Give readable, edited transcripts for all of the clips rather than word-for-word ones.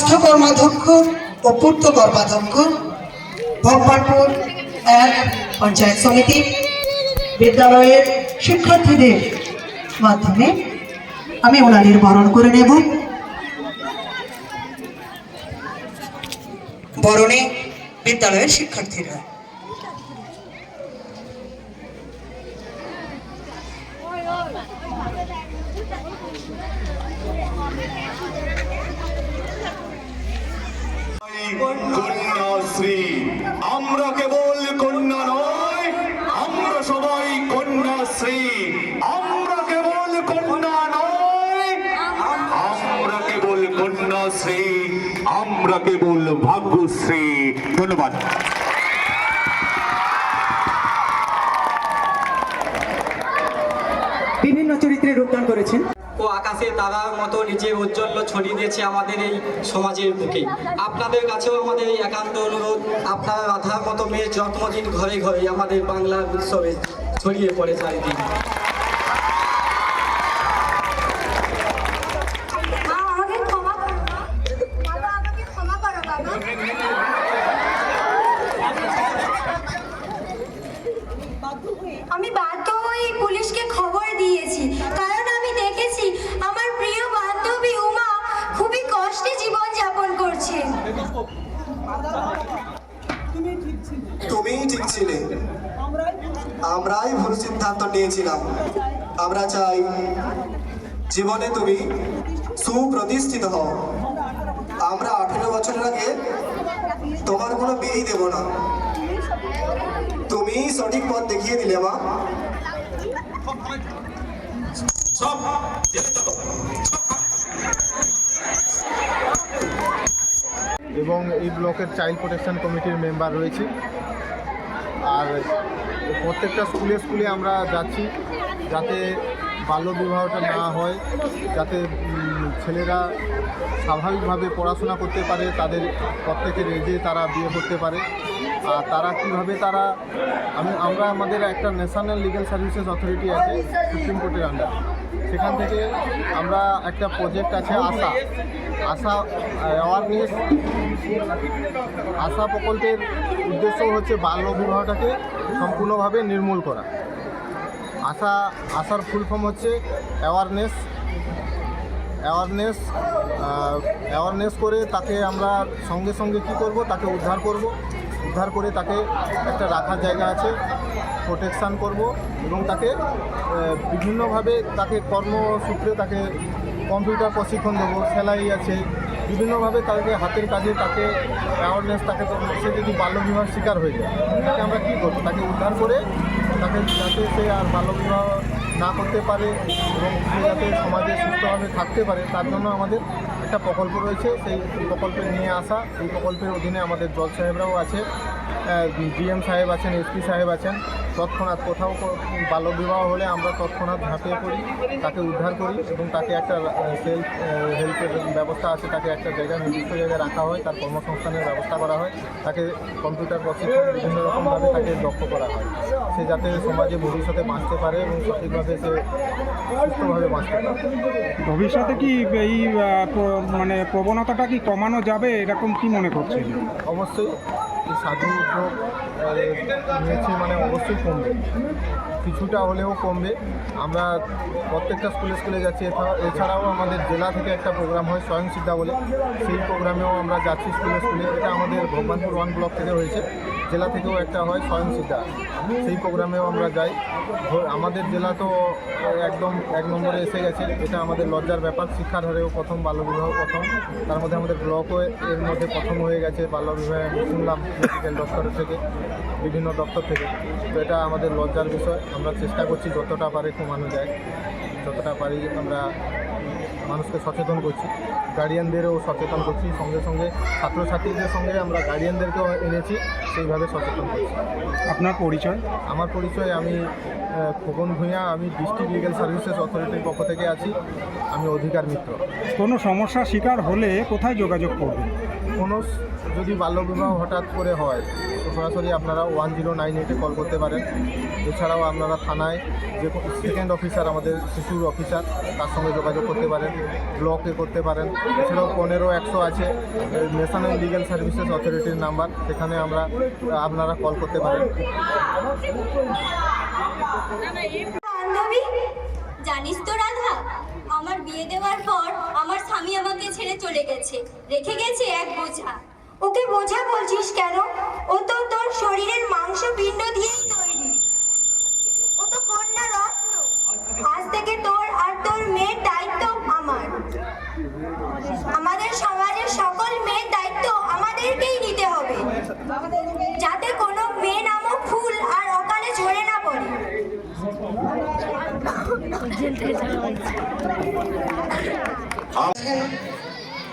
ষষ্ঠ কর্মাধ্যক্ষ ও পূর্ত কর্মাধ্যক্ষ ভগবানপুর 1 পঞ্চায়েত সমিতি বিদ্যালয়ের শিক্ষার্থীদের মাধ্যমে আমি ওনাদের বরণ করে নেব। বরণে বিদ্যালয়ের শিক্ষার্থীরা কন্যাশ্রী, আমরা কেবল কন্যা নয়, আমরা সবাই কন্যাশ্রী। আমরা কেবল কন্যা নয়, আমরা কেবল কন্যাশ্রী, আমরা কেবল ভাগ্যশ্রী। ধন্যবাদ। বিভিন্ন চরিত্রে রূপদান করেছেন ও আকাশে তারার মতো নিজের ঔজ্জ্বল্য ছড়িয়ে দিয়েছে আমাদের এই সমাজের বুকে। আপনাদের কাছেও আমাদের এই একান্ত অনুরোধ, আপনারা রাধার মতো মেয়ের জন্মদিন ঘরে ঘরে আমাদের বাংলার উৎসবে ছড়িয়ে পড়ে চারিদিকে। আমি বাধ্য হয়ে পুলিশকে খবর দিয়েছি, কারণ আমি দেখেছি আমার প্রিয় বান্ধবী উমা খুবই কষ্টে জীবন যাপন করছে। তুমিই ঠিক ছিলে, আমরাই ভুল সিদ্ধান্ত নিয়েছিলাম। আমরা চাই জীবনে তুমি সুপ্রতিষ্ঠিত হও। আমরা 18 বছরের আগে তোমার কোনো বিয়ে দেব না। তুমি সঠিক পথ দেখিয়ে দিলে মা। এবং এই ব্লকের চাইল্ড প্রোটেকশন কমিটির মেম্বার রয়েছে। আর প্রত্যেকটা স্কুলে স্কুলে আমরা যাচ্ছি যাতে বাল্যবিবাহটা না হয়, যাতে ছেলেরা স্বাভাবিকভাবে পড়াশোনা করতে পারে, তাদের প্রত্যেকের এজে তারা বিয়ে করতে পারে। আর তারা কীভাবে আমরা আমাদের একটা ন্যাশনাল লিগ্যাল সার্ভিসেস অথরিটি আছে সুপ্রিম কোর্টের আন্ডার, সেখান থেকে আমরা একটা প্রজেক্ট আছে আশা অ্যাওয়ারনেস। আশা প্রকল্পের উদ্দেশ্য হচ্ছে বাল্যবিবাহটাকে সম্পূর্ণভাবে নির্মূল করা। আশার ফুল ফর্ম হচ্ছে অ্যাওয়ারনেস করে তাকে আমরা সঙ্গে সঙ্গে কী করব, তাকে উদ্ধার করে তাকে একটা রাখার জায়গা আছে, প্রোটেকশান করব এবং তাকে বিভিন্নভাবে তাকে কর্মসূত্রে তাকে কম্পিউটার প্রশিক্ষণ দেবো, সেলাই আছে, বিভিন্নভাবে তাকে হাতের কাজে তাকে অ্যাওয়ারনেস, তাকে সে যদি বাল্যবিবাহের শিকার হয়ে যায় তাকে আমরা কী করবো, তাকে উদ্ধার করে তাকে যাতে সে আর বাল্যবিবাহ না করতে পারে এবং সে যাতে সমাজে সুস্থভাবে থাকতে পারে তার জন্য আমাদের একটা প্রকল্প রয়েছে। সেই প্রকল্পে নিয়ে আসা, এই প্রকল্পের অধীনে আমাদের জজ সাহেবরাও আছে, ডিএম সাহেব আছেন, এসপি সাহেব আছেন। তৎক্ষণাৎ কোথাও বাল্যবিবাহ হলে আমরা তৎক্ষণাৎ ঝাঁপিয়ে পড়ি, তাকে উদ্ধার করি এবং তাকে একটা সেলফ হেল্পের ব্যবস্থা আছে, তাকে একটা জায়গায় নির্দিষ্ট জায়গায় রাখা হয়, তার কর্মসংস্থানের ব্যবস্থা করা হয়, তাকে কম্পিউটার প্রশিক্ষণ বিভিন্ন রকমভাবে তাকে দক্ষ করা হয়, সে যাতে সমাজে ভবিষ্যতে বাঁচতে পারে এবং সঠিকভাবে সে সুস্থভাবে বাঁচতে পারে। ভবিষ্যতে কি এই মানে প্রবণতাটা কি কমানো যাবে, এরকম কি মনে করছেন? অবশ্যই এই সাধু উদ্যোগ নিয়েছে মানে অবশ্যই কমবে, কিছুটা হলেও কমবে। আমরা প্রত্যেকটা স্কুলে যাচ্ছি। এছাড়াও আমাদের জেলা থেকে একটা প্রোগ্রাম হয় স্বয়ংসিদ্ধা বলে, সেই প্রোগ্রামেও আমরা যাচ্ছি স্কুলে। এটা আমাদের ভগবানপুর 1 ব্লক থেকে হয়েছে, জেলা থেকেও একটা হয় স্বয়ংসিদ্ধা, সেই প্রোগ্রামেও আমরা যাই। আমাদের জেলা তো একদম 1 নম্বরে এসে গেছে, এটা আমাদের লজ্জার ব্যাপার। শিক্ষার হারেও প্রথম, বাল্যবিবাহ প্রথম, তার মধ্যে আমাদের ব্লকও এর মধ্যে প্রথম হয়ে গেছে বাল্যবিবাহে, শুনলাম মেডিকেল দপ্তরের থেকে, বিভিন্ন দপ্তর থেকে। তো এটা আমাদের লজ্জার বিষয়। আমরা চেষ্টা করছি যতটা পারে কমানো যায়, যতটা পারি আমরা মানুষকে সচেতন করছি, গার্ডিয়ানদেরও সচেতন করছি, সঙ্গে সঙ্গে ছাত্রছাত্রীদের সঙ্গে আমরা গার্ডিয়ানদেরকেও এনেছি, সেইভাবে সচেতন করছি। আপনার পরিচয়? আমার পরিচয়, আমি খোকন ভূঁইয়া, আমি ডিস্ট্রিক্ট লিগ্যাল সার্ভিসেস অথরিটির পক্ষ থেকে আছি, আমি অধিকার মিত্র। কোনো সমস্যার শিকার হলে কোথায় যোগাযোগ করবেন? কোনো যদি বাল্যবিবাহ হঠাৎ করে হয় তো সরাসরি আপনারা 1098-এ কল করতে পারেন। এছাড়াও আপনারা থানায় যে সেকেন্ড অফিসার, আমাদের শিশুর অফিসার, তার সঙ্গে যোগাযোগ করতে পারেন, ব্লকে করতে পারেন। এছাড়াও 15-100 আছে ন্যাশনাল লিগ্যাল সার্ভিসেস অথরিটির নাম্বার, সেখানে আপনারা কল করতে পারেন। বান্ধবী, জানিস তো রাধা, আমার বিয়ে দেওয়ার পর আমার স্বামী আমাকে ছেড়ে চলে গেছে, রেখে গেছে এক বোঝা। ওকে বোঝা বলছিস কেন? ও তো তোর শরীরের মাংস পিণ্ড দিয়েই তৈরি। ও তো কন্যা রত্ন। আজ থেকে তোর আর তোর মেয়ের দায়িত্ব আমার। আমাদের সমাজের সকল মেয়ের দায়িত্ব আমাদেরকেই নিতে হবে, যাতে কোনো মেয়ে নামক ফুল আর অকালে ঝরে না পড়ে।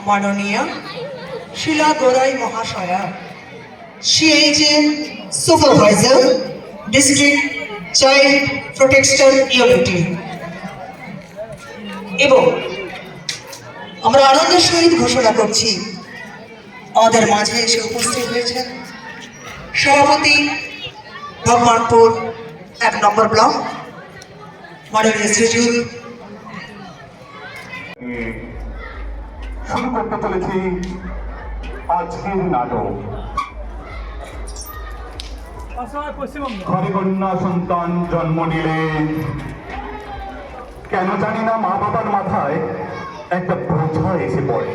মাননীয়া শিলা গোরাই মহাশয়া, CHA supervisor, district child protection unity. এবং আমরা আনন্দের সহিত ঘোষণা করছি আমাদের মাঝে এসে উপস্থিত হয়েছেন সভাপতি ভগবানপুর 1 নম্বর ব্লক মাননীয় শ্রীযুত। শুরু করতে চলেছি আজকের নাটক। ঘরে কন্যা সন্তান জন্ম নিলে কেন জানি না মা বাবার মাথায় একটা বোঝা এসে পড়ে।